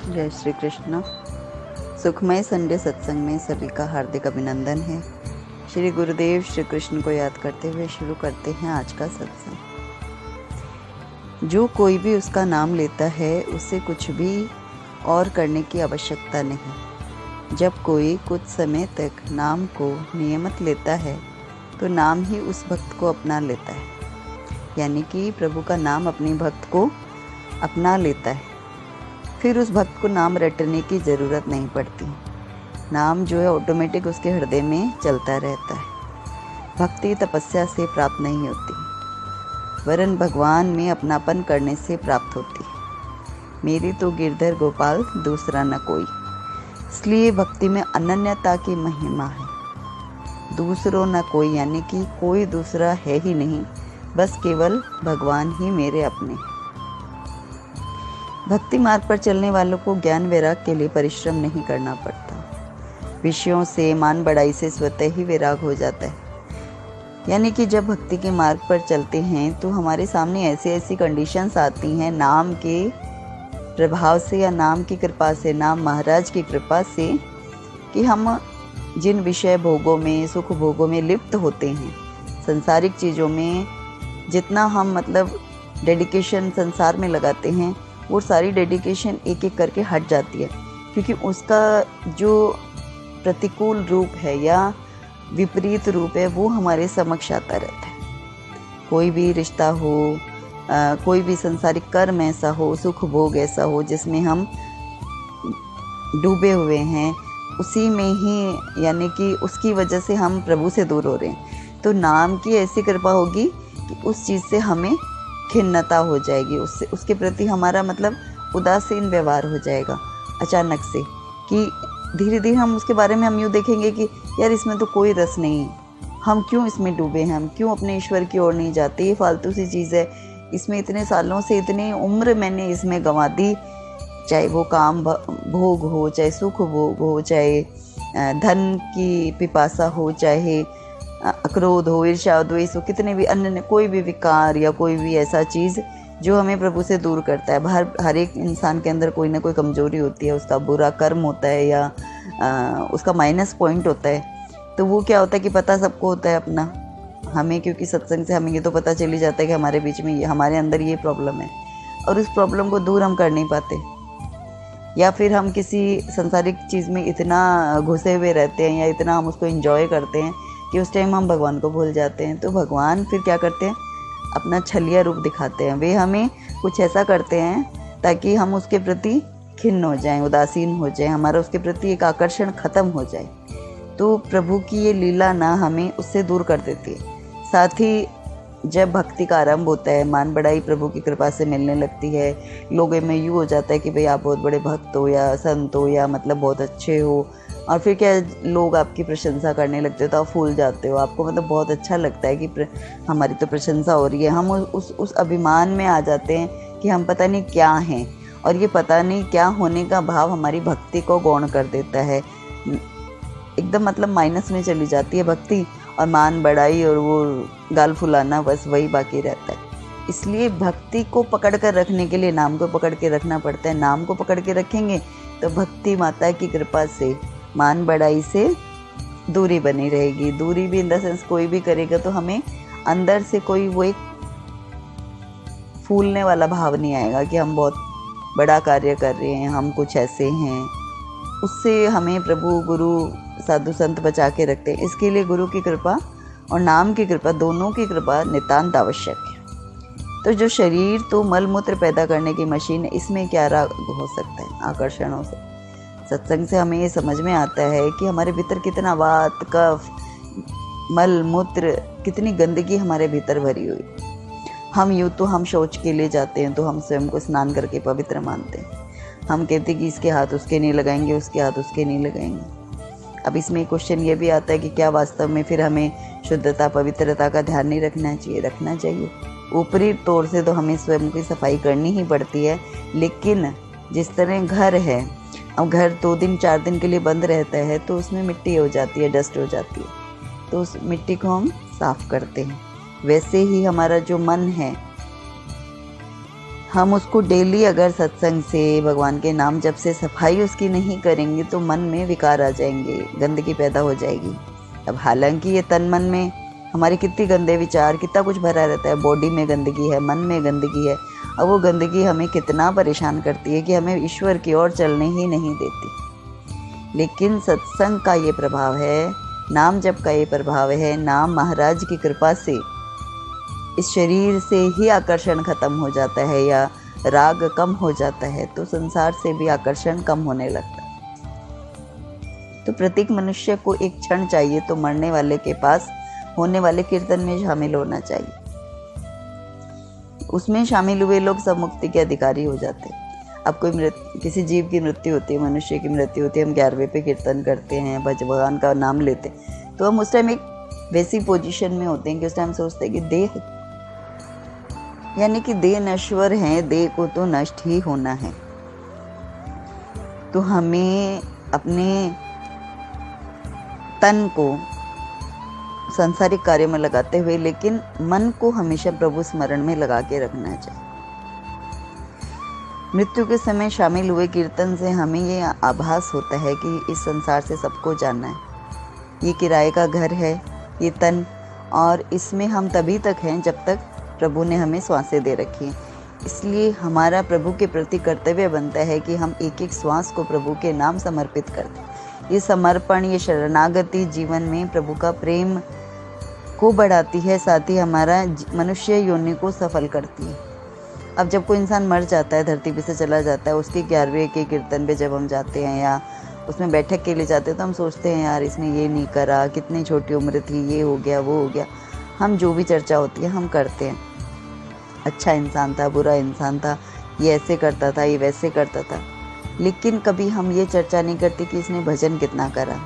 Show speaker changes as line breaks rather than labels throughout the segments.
जय श्री कृष्ण। सुखमय संडे सत्संग में सभी का हार्दिक अभिनंदन है। श्री गुरुदेव श्री कृष्ण को याद करते हुए शुरू करते हैं आज का सत्संग। जो कोई भी उसका नाम लेता है उसे कुछ भी और करने की आवश्यकता नहीं। जब कोई कुछ समय तक नाम को नियमित लेता है तो नाम ही उस भक्त को अपना लेता है, यानी कि प्रभु का नाम अपने भक्त को अपना लेता है। फिर उस भक्त को नाम रटने की ज़रूरत नहीं पड़ती। नाम जो है ऑटोमेटिक उसके हृदय में चलता रहता है। भक्ति तपस्या से प्राप्त नहीं होती, वरन भगवान में अपनापन करने से प्राप्त होती है। मेरी तो गिरधर गोपाल दूसरा न कोई। इसलिए भक्ति में अनन्यता की महिमा है। दूसरों न कोई, यानी कि कोई दूसरा है ही नहीं, बस केवल भगवान ही मेरे अपने। भक्ति मार्ग पर चलने वालों को ज्ञान वैराग के लिए परिश्रम नहीं करना पड़ता। विषयों से, मान बढ़ाई से स्वतः ही वैराग हो जाता है। यानी कि जब भक्ति के मार्ग पर चलते हैं तो हमारे सामने ऐसी ऐसी कंडीशंस आती हैं नाम के प्रभाव से या नाम की कृपा से, नाम महाराज की कृपा से, कि हम जिन विषय भोगों में, सुख भोगों में लिप्त होते हैं, संसारिक चीज़ों में जितना हम डेडिकेशन संसार में लगाते हैं, वो सारी डेडिकेशन एक एक करके हट जाती है, क्योंकि उसका जो प्रतिकूल रूप है या विपरीत रूप है वो हमारे समक्ष आता रहता है। कोई भी रिश्ता हो, कोई भी संसारिक कर्म ऐसा हो, सुख भोग ऐसा हो जिसमें हम डूबे हुए हैं, उसी में ही, यानी कि उसकी वजह से हम प्रभु से दूर हो रहे हैं। तो नाम की ऐसी कृपा होगी कि उस चीज़ से हमें खिन्नता हो जाएगी, उससे उसके प्रति हमारा उदासीन व्यवहार हो जाएगा अचानक से, कि धीरे धीरे हम उसके बारे में हम यूँ देखेंगे कि यार इसमें तो कोई रस नहीं, हम क्यों इसमें डूबे हैं, हम क्यों अपने ईश्वर की ओर नहीं जाते, ये फालतू सी चीज़ है, इसमें इतने सालों से इतनी उम्र मैंने इसमें गंवा दी, चाहे वो काम भोग हो, चाहे सुख भोग हो, चाहे धन की पिपासा हो, चाहे क्रोध हो, ईर्ष्या, द्वेष हो, कितने भी अन्य कोई भी विकार या कोई भी ऐसा चीज़ जो हमें प्रभु से दूर करता है। हर एक इंसान के अंदर कोई ना कोई कमजोरी होती है, उसका बुरा कर्म होता है या उसका माइनस पॉइंट होता है। तो वो क्या होता है कि पता सबको होता है अपना, हमें क्योंकि सत्संग से हमें ये तो पता चल ही जाता है कि हमारे बीच में हमारे अंदर ये प्रॉब्लम है, और उस प्रॉब्लम को दूर हम कर नहीं पाते, या फिर हम किसी संसारिक चीज़ में इतना घुसे हुए रहते हैं या इतना हम उसको एंजॉय करते हैं कि उस टाइम हम भगवान को भूल जाते हैं। तो भगवान फिर क्या करते हैं, अपना छलिया रूप दिखाते हैं। वे हमें कुछ ऐसा करते हैं ताकि हम उसके प्रति खिन्न हो जाएं, उदासीन हो जाएं, हमारा उसके प्रति एक आकर्षण खत्म हो जाए। तो प्रभु की ये लीला ना हमें उससे दूर कर देती है। साथ ही जब भक्ति का आरंभ होता है, मान बढ़ाई प्रभु की कृपा से मिलने लगती है, लोगों में यूँ हो जाता है कि भाई आप बहुत बड़े भक्त हो या संत हो या बहुत अच्छे हो, और फिर क्या लोग आपकी प्रशंसा करने लगते हो तो आप फूल जाते हो, आपको बहुत अच्छा लगता है कि हमारी तो प्रशंसा हो रही है। हम उस अभिमान में आ जाते हैं कि हम पता नहीं क्या हैं, और ये पता नहीं क्या होने का भाव हमारी भक्ति को गौण कर देता है, एकदम माइनस में चली जाती है भक्ति, और मान बढ़ाई और वो गाल फुलाना, बस वही बाकी रहता है। इसलिए भक्ति को पकड़ कर रखने के लिए नाम को पकड़ के रखना पड़ता है। नाम को पकड़ के रखेंगे तो भक्ति माता की कृपा से, मान बढ़ाई से दूरी बनी रहेगी। दूरी भी इन द सेंस, कोई भी करेगा तो हमें अंदर से कोई वो एक फूलने वाला भाव नहीं आएगा कि हम बहुत बड़ा कार्य कर रहे हैं, हम कुछ ऐसे हैं। उससे हमें प्रभु, गुरु, साधु संत बचा के रखते हैं। इसके लिए गुरु की कृपा और नाम की कृपा, दोनों की कृपा नितांत आवश्यक है। तो जो शरीर तो मल मूत्र पैदा करने की मशीन है, इसमें क्या राग हो सकता है, आकर्षण हो सकता है। सत्संग से हमें ये समझ में आता है कि हमारे भीतर कितना वात, कफ, मल मूत्र, कितनी गंदगी हमारे भीतर भरी हुई। हम शौच के लिए जाते हैं तो हम स्वयं को स्नान करके पवित्र मानते हैं। हम कहते हैं कि इसके हाथ उसके नहीं लगाएंगे, उसके हाथ उसके नहीं लगाएंगे। अब इसमें क्वेश्चन ये भी आता है कि क्या वास्तव में फिर हमें शुद्धता, पवित्रता का ध्यान नहीं रखना चाहिए? रखना चाहिए। ऊपरी तौर से तो हमें स्वयं की सफाई करनी ही पड़ती है, लेकिन जिस तरह घर है, अब घर 2 दिन 4 दिन के लिए बंद रहता है तो उसमें मिट्टी हो जाती है, डस्ट हो जाती है, तो उस मिट्टी को हम साफ करते हैं। वैसे ही हमारा जो मन है, हम उसको डेली अगर सत्संग से, भगवान के नाम जप से सफाई उसकी नहीं करेंगे तो मन में विकार आ जाएंगे, गंदगी पैदा हो जाएगी। अब हालांकि ये तन मन में हमारे कितने गंदे विचार, कितना कुछ भरा रहता है, बॉडी में गंदगी है, मन में गंदगी है। अब वो गंदगी हमें कितना परेशान करती है कि हमें ईश्वर की ओर चलने ही नहीं देती। लेकिन सत्संग का ये प्रभाव है, नाम जप का ये प्रभाव है, नाम महाराज की कृपा से इस शरीर से ही आकर्षण खत्म हो जाता है या राग कम हो जाता है, तो संसार से भी आकर्षण कम होने लगता है। तो प्रत्येक मनुष्य को एक क्षण चाहिए तो मरने वाले के पास होने वाले कीर्तन में शामिल होना चाहिए। उसमें शामिल हुए लोग सब मुक्ति के अधिकारी हो जाते हैं। अब कोई किसी जीव की मृत्यु होती है, मनुष्य की मृत्यु होती है, हम 11वें पे कीर्तन करते हैं, भगवान का नाम लेते हैं, तो हम उस टाइम एक वैसी पोजीशन में होते हैं कि उस टाइम सोचते हैं कि देह, यानी कि देह नश्वर है, देह को तो नष्ट ही होना है। तो हमें अपने तन को सांसारिक कार्य में लगाते हुए लेकिन मन को हमेशा प्रभु स्मरण में लगा के रखना चाहिए। मृत्यु के समय शामिल हुए कीर्तन से हमें ये आभास होता है कि इस संसार से सबको जाना है, ये किराए का घर है ये तन, और इसमें हम तभी तक हैं जब तक प्रभु ने हमें श्वासें दे रखी हैं। इसलिए हमारा प्रभु के प्रति कर्तव्य बनता है कि हम एक एक श्वास को प्रभु के नाम समर्पित कर दें। ये समर्पण, ये शरणागति जीवन में प्रभु का प्रेम को बढ़ाती है, साथ ही हमारा मनुष्य योनि को सफल करती है। अब जब कोई इंसान मर जाता है, धरती पे से चला जाता है, उसके 11वें के कीर्तन पे जब हम जाते हैं या उसमें बैठक के लिए जाते हैं तो हम सोचते हैं यार इसने ये नहीं करा, कितनी छोटी उम्र थी, ये हो गया वो हो गया। हम जो भी चर्चा होती है हम करते हैं, अच्छा इंसान था, बुरा इंसान था, ये ऐसे करता था, ये वैसे करता था, लेकिन कभी हम ये चर्चा नहीं करते कि इसने भजन कितना करा,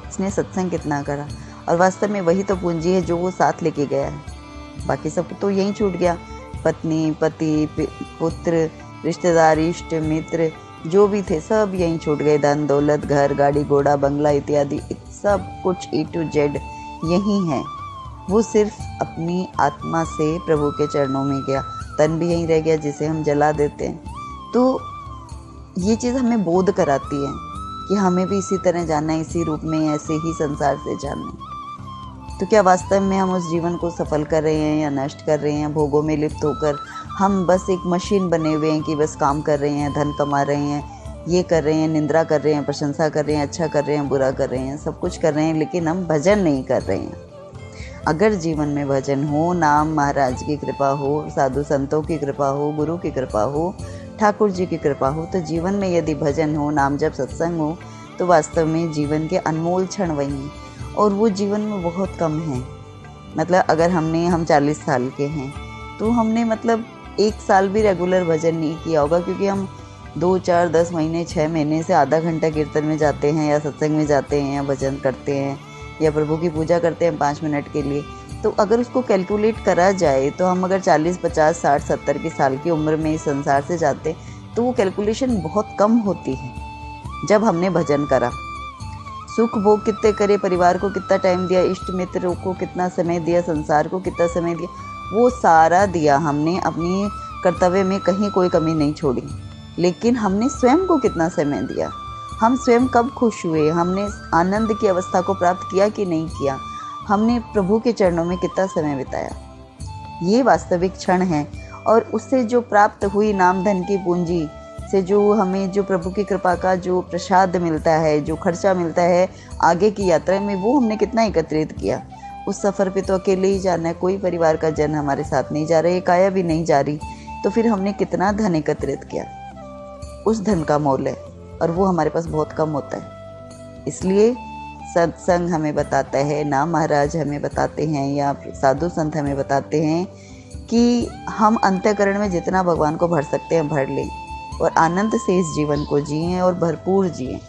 इसने सत्संग कितना करा। और वास्तव में वही तो पूंजी है जो वो साथ लेके गया है। बाकी सब तो यहीं छूट गया, पत्नी, पति, पुत्र, रिश्तेदार, इष्ट मित्र जो भी थे सब यहीं छूट गए। धन दौलत, घर, गाड़ी, घोड़ा, बंगला इत्यादि सब कुछ A to Z यहीं है। वो सिर्फ अपनी आत्मा से प्रभु के चरणों में गया, तन भी यहीं रह गया जिसे हम जला देते हैं। तो ये चीज़ हमें बोध कराती है कि हमें भी इसी तरह जाना है, इसी रूप में, ऐसे ही संसार से जाना है। तो क्या वास्तव में हम उस जीवन को सफल कर रहे हैं या नष्ट कर रहे हैं? भोगों में लिप्त होकर हम बस एक मशीन बने हुए हैं कि बस काम कर रहे हैं, धन कमा रहे हैं, ये कर रहे हैं, निंदा कर रहे हैं, प्रशंसा कर रहे हैं, अच्छा कर रहे हैं, बुरा कर रहे हैं, सब कुछ कर रहे हैं, लेकिन हम भजन नहीं कर रहे हैं। अगर जीवन में भजन हो, नाम महाराज की कृपा हो, साधु संतों की कृपा हो, गुरु की कृपा हो, ठाकुर जी की कृपा हो, तो जीवन में यदि भजन हो, नाम जप सत्संग हो, तो वास्तव में जीवन के अनमोल क्षण वही हैं। और वो जीवन में बहुत कम है। मतलब अगर हम 40 साल के हैं तो हमने मतलब 1 साल भी रेगुलर भजन नहीं किया होगा, क्योंकि हम 2, 4, 10 महीने, 6 महीने से आधा घंटा कीर्तन में जाते हैं या सत्संग में जाते हैं या भजन करते हैं या प्रभु की पूजा करते हैं 5 मिनट के लिए। तो अगर उसको कैलकुलेट करा जाए तो हम अगर 40, 50, 60, 70 की साल की उम्र में इस संसार से जाते तो वो कैलकुलेशन बहुत कम होती है। जब हमने भजन करा, सुख भोग कितने करे, परिवार को कितना टाइम दिया, इष्ट मित्रों को कितना समय दिया, संसार को कितना समय दिया, वो सारा दिया हमने। अपनी कर्तव्य में कहीं कोई कमी नहीं छोड़ी। लेकिन हमने स्वयं को कितना समय दिया, हम स्वयं कब खुश हुए, हमने आनंद की अवस्था को प्राप्त किया कि नहीं किया, हमने प्रभु के चरणों में कितना समय बिताया, ये वास्तविक क्षण है। और उससे जो प्राप्त हुई नाम धन की पूंजी से जो हमें जो प्रभु की कृपा का जो प्रसाद मिलता है, जो खर्चा मिलता है आगे की यात्रा में, वो हमने कितना एकत्रित किया। उस सफ़र पे तो अकेले ही जाना है, कोई परिवार का जन हमारे साथ नहीं जा रहा, एक आया भी नहीं जा रही, तो फिर हमने कितना धन एकत्रित किया। उस धन का मोल है और वो हमारे पास बहुत कम होता है। इसलिए सत्संग हमें बताता है, नाम महाराज हमें बताते हैं या साधु संत हमें बताते हैं कि हम अंतःकरण में जितना भगवान को भर सकते हैं भर लें और आनंद से इस जीवन को जिएं और भरपूर जिएं।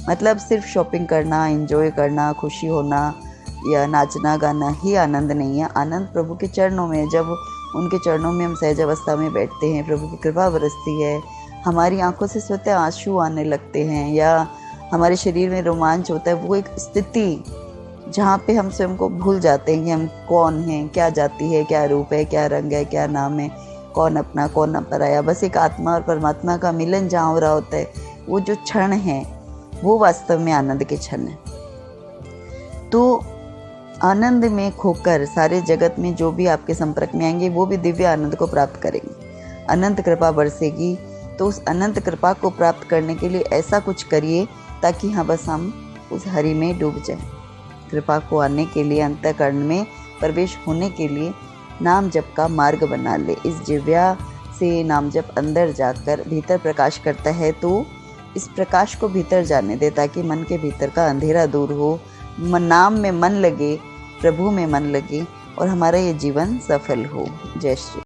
मतलब सिर्फ शॉपिंग करना, एंजॉय करना, खुशी होना या नाचना गाना ही आनंद नहीं है। आनंद प्रभु के चरणों में, जब उनके चरणों में हम सहज अवस्था में बैठते हैं, प्रभु की कृपा बरसती है, हमारी आंखों से स्वतः आंसू आने लगते हैं या हमारे शरीर में रोमांच होता है। वो एक स्थिति जहाँ पे हम स्वयं को भूल जाते हैं कि हम कौन हैं, क्या जाति है, क्या रूप है, क्या रंग है, क्या नाम है। कौन अपना कौन पराया, बस एक आत्मा और परमात्मा का मिलन जहाँ हो रहा होता है, वो जो क्षण है वो वास्तव में आनंद के क्षण है। तो आनंद में खोकर सारे जगत में जो भी आपके संपर्क में आएंगे वो भी दिव्य आनंद को प्राप्त करेंगे। अनंत कृपा बरसेगी, तो उस अनंत कृपा को प्राप्त करने के लिए ऐसा कुछ करिए ताकि हाँ बस हम उस हरि में डूब जाएं। कृपा को आने के लिए, अंतःकरण में प्रवेश होने के लिए नाम जप का मार्ग बना ले। इस जिव्या से नाम जप अंदर जाकर भीतर प्रकाश करता है, तो इस प्रकाश को भीतर जाने दे ताकि मन के भीतर का अंधेरा दूर हो, नाम में मन लगे, प्रभु में मन लगे और हमारा ये जीवन सफल हो। जय श्री।